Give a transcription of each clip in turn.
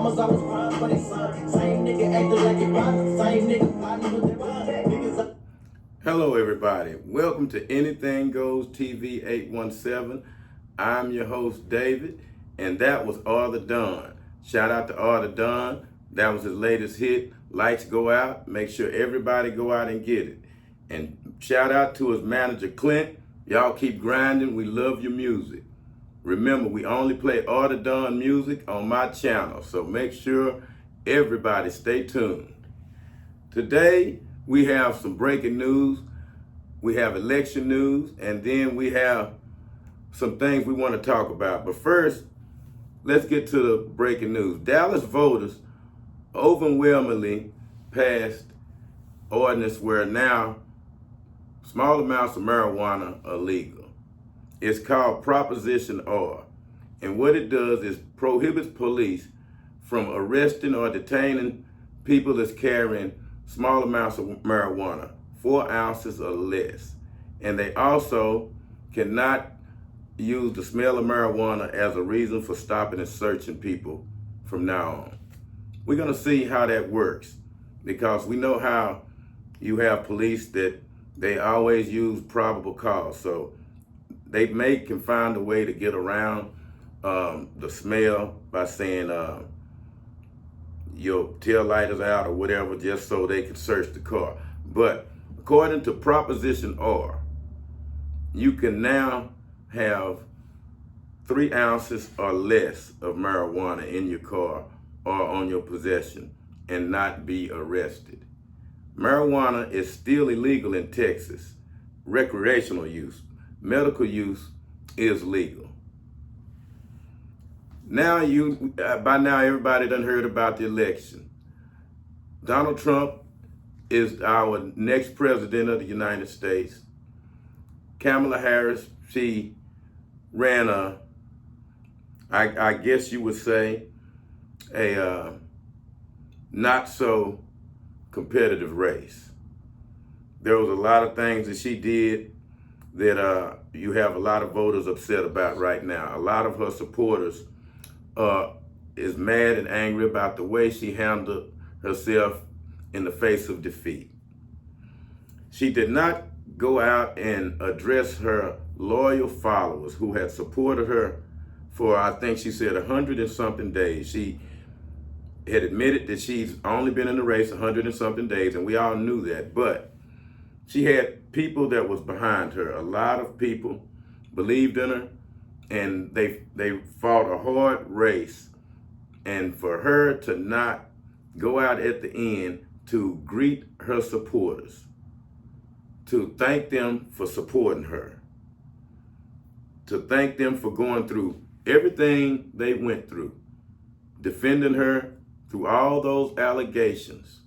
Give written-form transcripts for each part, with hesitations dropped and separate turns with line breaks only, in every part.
Mamas always crying for their son. Same nigga acting like he blind. Same nigga plotting with their niggas.
Hello everybody, welcome to Anything Goes TV 817. I'm your host David, and that was Arthur Dunn. Shout out to Arthur Dunn. That was his latest hit, Lights Go Out. Make sure everybody go out and get it. And shout out to his manager Clint. Y'all keep grinding, we love your music. Remember, we only play Arthur Dunn music on my channel, so make sure everybody stay tuned. Today, we have some breaking news, we have election news, and then we have some things we want to talk about. But first, let's get to the breaking news. Dallas voters overwhelmingly passed ordinance where now small amounts of marijuana are legal. It's called Proposition R. And what it does is prohibits police from arresting or detaining people that's carrying small amounts of marijuana, 4 ounces or less. And they also cannot use the smell of marijuana as a reason for stopping and searching people from now on. We're gonna see how that works, because we know how you have police that they always use probable cause. So they can find a way to get around the smell by saying your tail light is out or whatever, just so they can search the car. But according to Proposition R, you can now have 3 ounces or less of marijuana in your car or on your possession and not be arrested. Marijuana is still illegal in Texas. Recreational use. Medical use is legal. Now by now everybody done heard about the election. Donald Trump is our next president of the United States. Kamala Harris, she ran I guess you would say, a not so competitive race. There was a lot of things that she did that you have a lot of voters upset about right now. A lot of her supporters is mad and angry about the way she handled herself in the face of defeat. She did not go out and address her loyal followers who had supported her for, I think she said, 100 and something days. She had admitted that she's only been in the race 100 and something days, and we all knew that, but she had people that was behind her. A lot of people believed in her, and they fought a hard race. And for her to not go out at the end to greet her supporters, to thank them for supporting her, to thank them for going through everything they went through, defending her through all those allegations.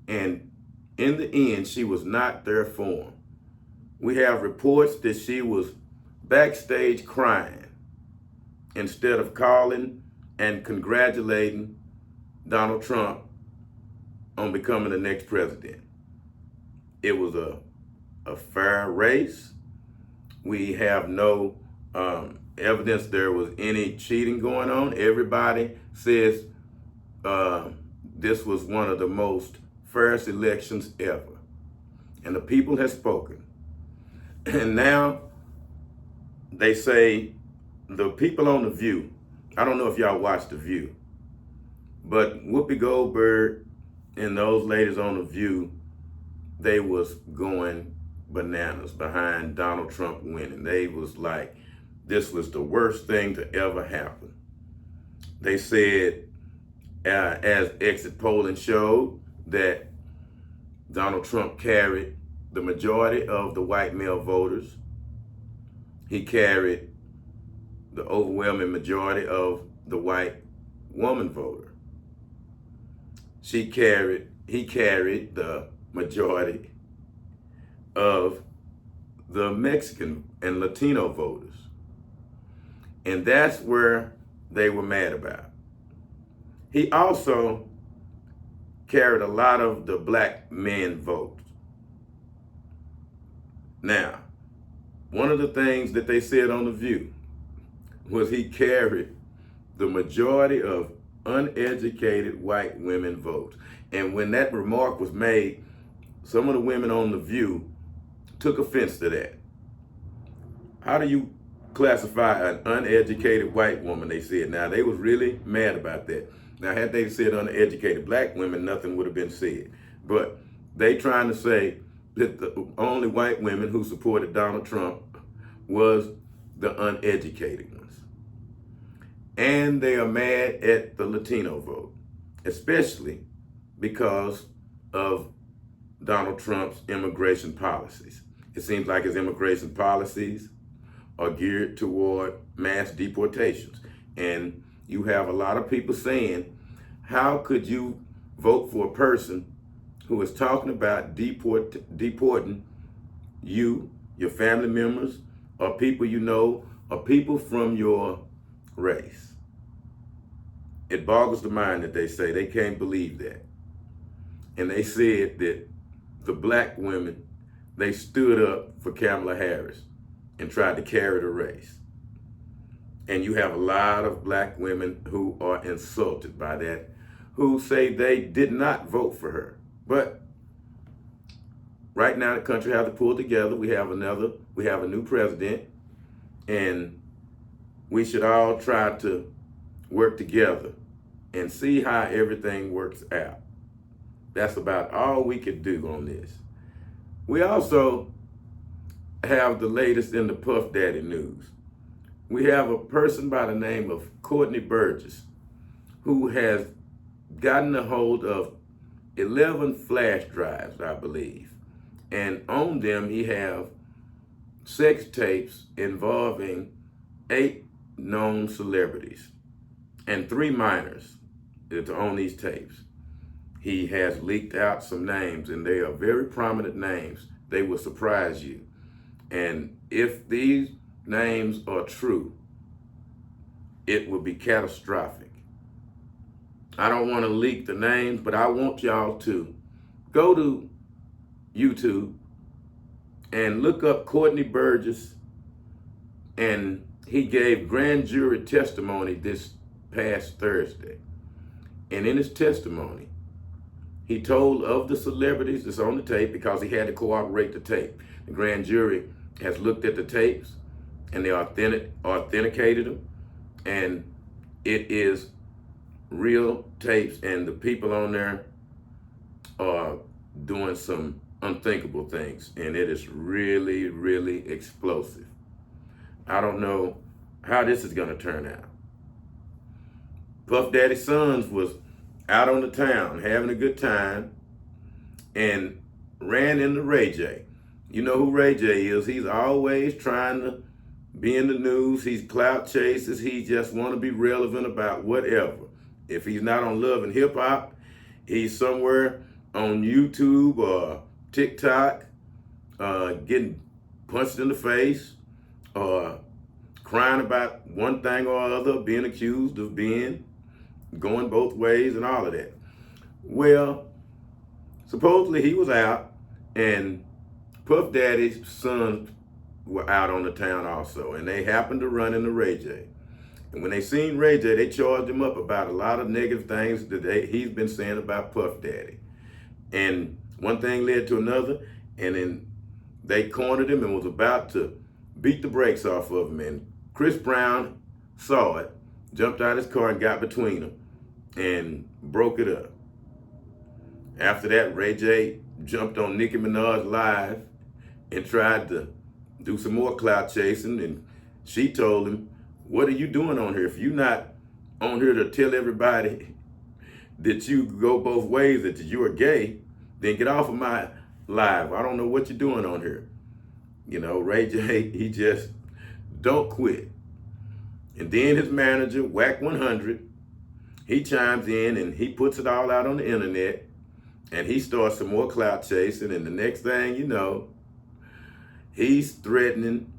And in the end, she was not there for him. We have reports that she was backstage crying instead of calling and congratulating Donald Trump on becoming the next president. It was a fair race. We have no evidence there was any cheating going on. Everybody says this was one of the most fairest elections ever. And the people have spoken. And now they say the people on The View, I don't know if y'all watched The View, but Whoopi Goldberg and those ladies on The View, they was going bananas behind Donald Trump winning. They was like, this was the worst thing to ever happen. They said, as exit polling showed, that Donald Trump carried the majority of the white male voters. He carried the overwhelming majority of the white woman voter. He carried the majority of the Mexican and Latino voters. And that's where they were mad about. He also carried a lot of the black men votes. Now, one of the things that they said on The View was he carried the majority of uneducated white women vote. And when that remark was made, some of the women on The View took offense to that. How do you classify an uneducated white woman, they said. Now, they was really mad about that. Now, had they said uneducated black women, nothing would have been said. But they trying to say that the only white women who supported Donald Trump was the uneducated ones. And they are mad at the Latino vote, especially because of Donald Trump's immigration policies. It seems like his immigration policies are geared toward mass deportations. And you have a lot of people saying, how could you vote for a person who is talking about deporting you, your family members, or people you know, or people from your race? It boggles the mind that they say they can't believe that. And they said that the black women, they stood up for Kamala Harris and tried to carry the race. And you have a lot of black women who are insulted by that, who say they did not vote for her. But right now the country has to pull together. We have a new president, and we should all try to work together and see how everything works out. That's about all we could do on this. We also have the latest in the Puff Daddy news. We have a person by the name of Courtney Burgess who has gotten a hold of 11 flash drives, I believe. And on them, he have sex tapes involving 8 known celebrities and 3 minors that are on these tapes. He has leaked out some names, and they are very prominent names. They will surprise you. And if these names are true, it will be catastrophic. I don't want to leak the names, but I want y'all to go to YouTube and look up Courtney Burgess. And he gave grand jury testimony this past Thursday. And in his testimony, he told of the celebrities that's on the tape, because he had to corroborate the tape. The grand jury has looked at the tapes, and they authenticated them, and it is real tapes, and the people on there are doing some unthinkable things, and it is really, really explosive. I don't know how this is going to turn out. Puff Daddy's sons was out on the town having a good time and ran into Ray J. You know who Ray J is. He's always trying to be in the news. He's clout chases. He just want to be relevant about whatever. If he's not on Love and Hip Hop, he's somewhere on YouTube or TikTok getting punched in the face or crying about one thing or other, being accused of going both ways and all of that. Well, supposedly he was out, and Puff Daddy's sons were out on the town also, and they happened to run into Ray J. And when they seen Ray J, they charged him up about a lot of negative things that he's been saying about Puff Daddy. And one thing led to another, and then they cornered him and was about to beat the brakes off of him. And Chris Brown saw it, jumped out of his car and got between them and broke it up. After that, Ray J jumped on Nicki Minaj Live and tried to do some more clout chasing, and she told him, "What are you doing on here? If you're not on here to tell everybody that you go both ways, that you are gay, then get off of my live. I don't know what you're doing on here." You know, Ray J, he just don't quit. And then his manager, Whack 100, he chimes in and he puts it all out on the internet, and he starts some more clout chasing, and the next thing you know, he's threatening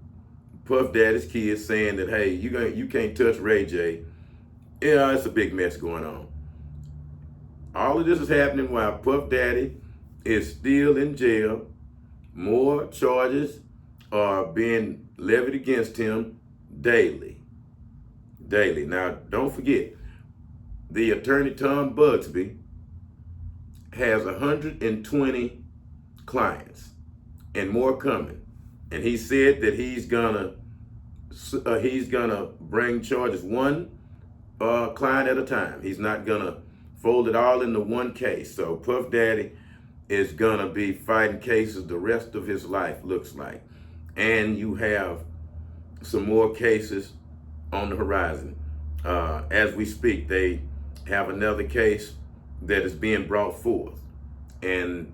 Puff Daddy's kids, saying that, hey, you can't touch Ray J. Yeah, it's a big mess going on. All of this is happening while Puff Daddy is still in jail. More charges are being levied against him daily. daily. Now, don't forget, the attorney Tom Bugsby has 120 clients and more coming. And he said that he's gonna bring charges one client at a time. He's not gonna fold it all into one case. So Puff Daddy is gonna be fighting cases the rest of his life, looks like. And you have some more cases on the horizon. As we speak, they have another case that is being brought forth. And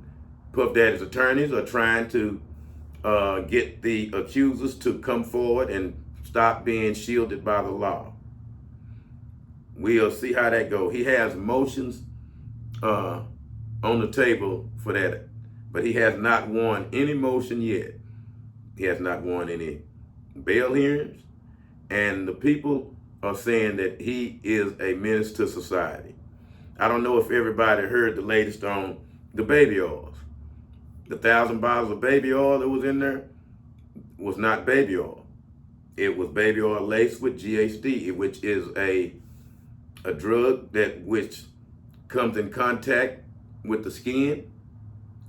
Puff Daddy's attorneys are trying to get the accusers to come forward and stop being shielded by the law. We'll see how that goes. He has motions on the table for that, but he has not won any motion yet. He has not won any bail hearings, and the people are saying that he is a menace to society. I don't know if everybody heard the latest on the baby oils. The 1,000 bottles of baby oil that was in there was not baby oil. It was baby oil laced with GHD, which is a drug that which comes in contact with the skin,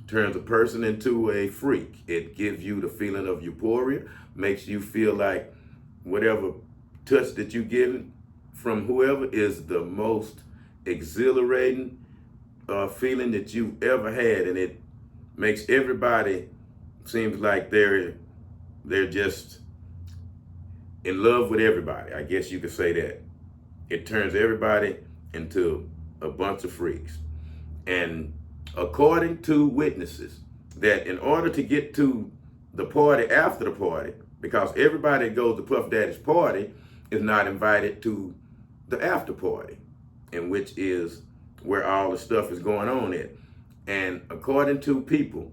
turns a person into a freak. It gives you the feeling of euphoria, makes you feel like whatever touch that you get from whoever is the most exhilarating feeling that you've ever had, and it makes everybody seems like they're just in love with everybody. I guess you could say that. It turns everybody into a bunch of freaks. And according to witnesses, that in order to get to the party after the party, because everybody that goes to Puff Daddy's party is not invited to the after party, and which is where all the stuff is going on at. And according to people,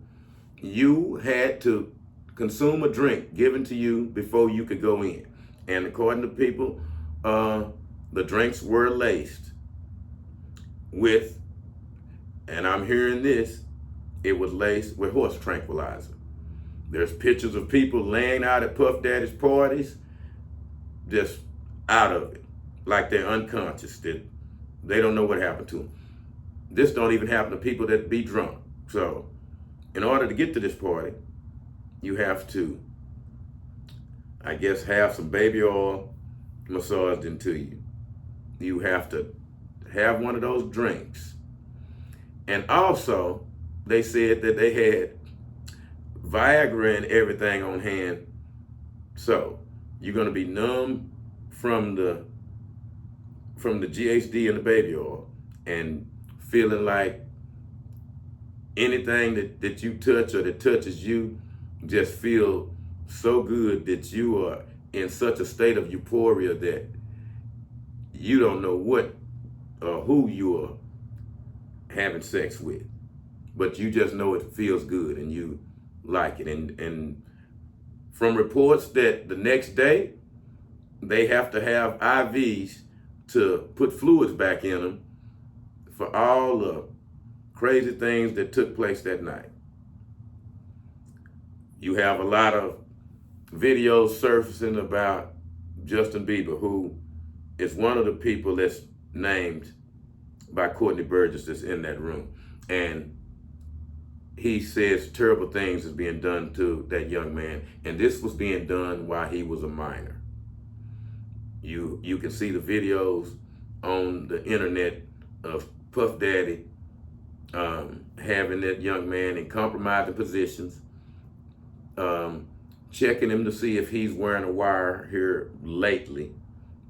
you had to consume a drink given to you before you could go in. And according to people, the drinks were laced with, and I'm hearing this, it was laced with horse tranquilizer. There's pictures of people laying out at Puff Daddy's parties, just out of it, like they're unconscious, that they don't know what happened to them. This don't even happen to people that be drunk. So in order to get to this party, you have to, I guess, have some baby oil massaged into you. You have to have one of those drinks. And also, they said that they had Viagra and everything on hand. So you're gonna be numb from the GHD and the baby oil, and feeling like anything that you touch or that touches you just feel so good that you are in such a state of euphoria that you don't know what or who you are having sex with, but you just know it feels good and you like it. And from reports that the next day they have to have IVs to put fluids back in them for all the crazy things that took place that night. You have a lot of videos surfacing about Justin Bieber, who is one of the people that's named by Courtney Burgess that's in that room. And he says terrible things is being done to that young man. And this was being done while he was a minor. You can see the videos on the internet of Puff Daddy having that young man in compromising positions, checking him to see if he's wearing a wire here lately,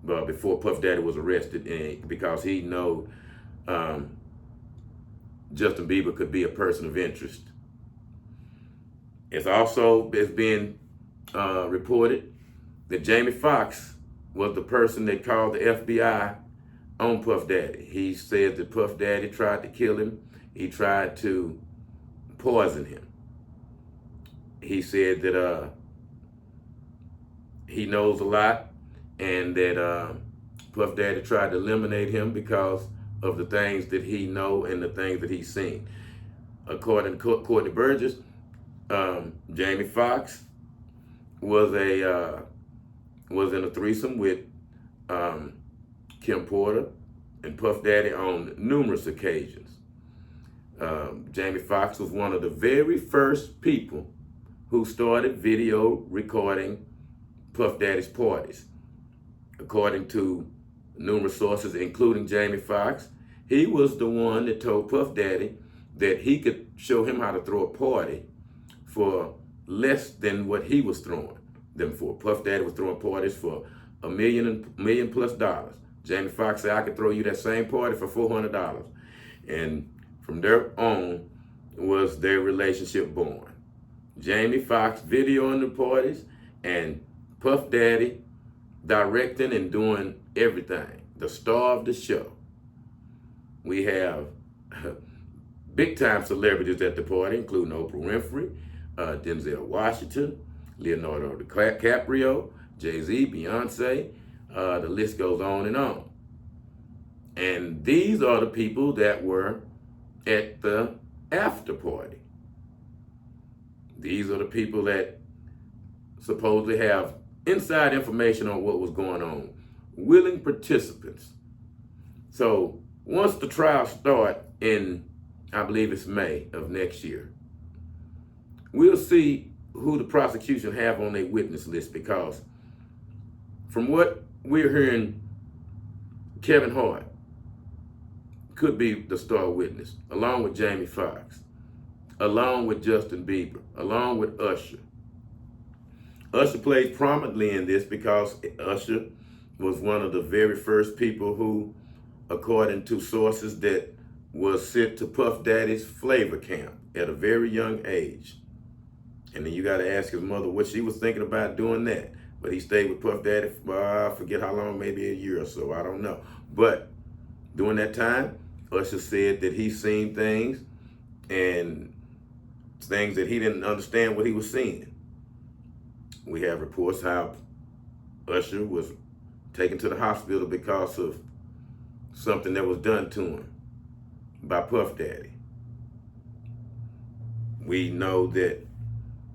before Puff Daddy was arrested, because he know Justin Bieber could be a person of interest. It's being reported that Jamie Foxx was the person that called the FBI on Puff Daddy. He said that Puff Daddy tried to kill him. He tried to poison him. He said that he knows a lot, and that Puff Daddy tried to eliminate him because of the things that he know and the things that he's seen. According to Courtney Burgess, Jamie Foxx was in a threesome with Kim Porter and Puff Daddy on numerous occasions. Jamie Foxx was one of the very first people who started video recording Puff Daddy's parties. According to numerous sources, including Jamie Foxx, he was the one that told Puff Daddy that he could show him how to throw a party for less than what he was throwing them for. Puff Daddy was throwing parties for $1 million plus. Jamie Foxx said, I could throw you that same party for $400. And from there on was their relationship born. Jamie Foxx videoing the parties and Puff Daddy directing and doing everything. The star of the show. We have big time celebrities at the party, including Oprah Winfrey, Denzel Washington, Leonardo DiCaprio, Jay-Z, Beyonce, the list goes on and on. And these are the people that were at the after party. These are the people that supposedly have inside information on what was going on, willing participants. So once the trial starts in, I believe it's May of next year, we'll see who the prosecution have on their witness list, because from what we're hearing, Kevin Hart could be the star witness, along with Jamie Foxx, along with Justin Bieber, along with Usher. Usher plays prominently in this because Usher was one of the very first people who, according to sources, that was sent to Puff Daddy's flavor camp at a very young age. And then you got to ask his mother what she was thinking about doing that. But he stayed with Puff Daddy for, I forget how long, maybe a year or so, I don't know. But during that time, Usher said that he seen things and things that he didn't understand what he was seeing. We have reports how Usher was taken to the hospital because of something that was done to him by Puff Daddy. We know that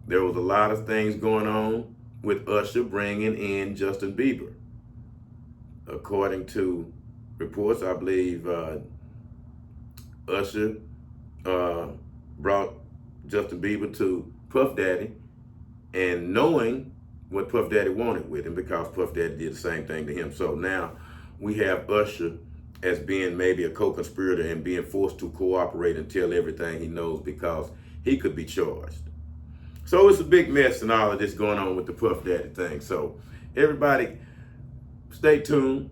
there was a lot of things going on with Usher bringing in Justin Bieber. According to reports, I believe Usher brought Justin Bieber to Puff Daddy, and knowing what Puff Daddy wanted with him, because Puff Daddy did the same thing to him. So now we have Usher as being maybe a co-conspirator and being forced to cooperate and tell everything he knows because he could be charged. So it's a big mess and all of this going on with the Puff Daddy thing. So everybody stay tuned.